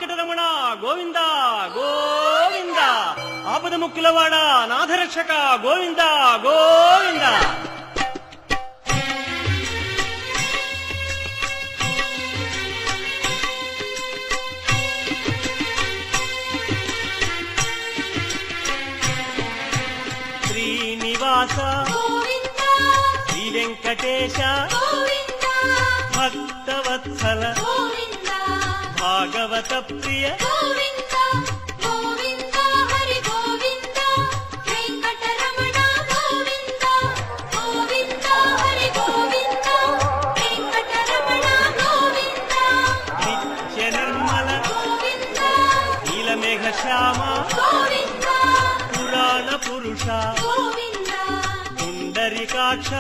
వెంకటరమణ గోవింద గోవింద. ఆపద ముక్కులవాడ నాథరక్షక గోవింద గోవింద. శ్రీనివాస శ్రీ వెంకటేశ భక్తవత్సల భాగవత ప్రియ నిత్య నిర్మల నీలమేఘ శ్యామ పురాణ పురుష పుండరీకాక్ష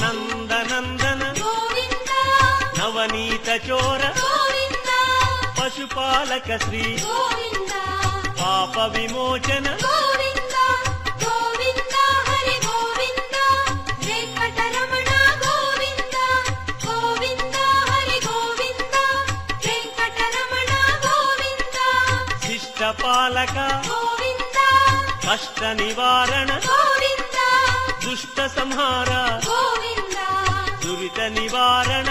నందనందన నవనీత చోర పశుపాలక శ్రీ పాప విమోచన శిష్టపాలక కష్ట నివారణ దుష్ట సంహార దురిత నివారణ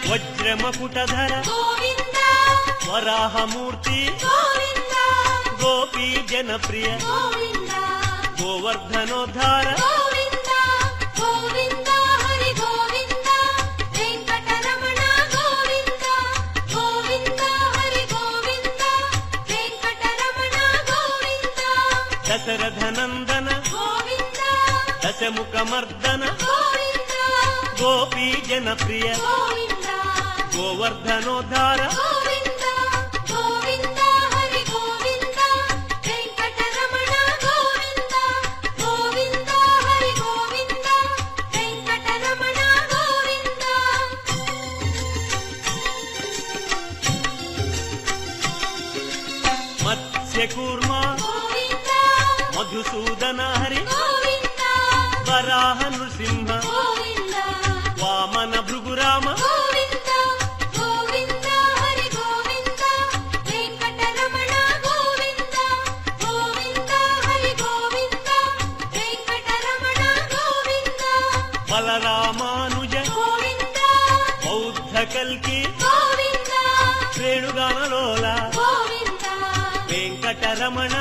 వజ్రమకుటధర వరాహమూర్తి గోపీ జనప్రియ గోవర్ధనోద్ధార దశరథనందన దశముఖమర్దన గోపీ జనప్రియ గోవర్ధనోద్ధార మత్స్యకూర్మ మధుసూదన హరి వరాహ నృసింహ వామన భృగురామ బలరామానుజ బౌద్ధ కల్కి వేణుగానలోల వెంకటరమణ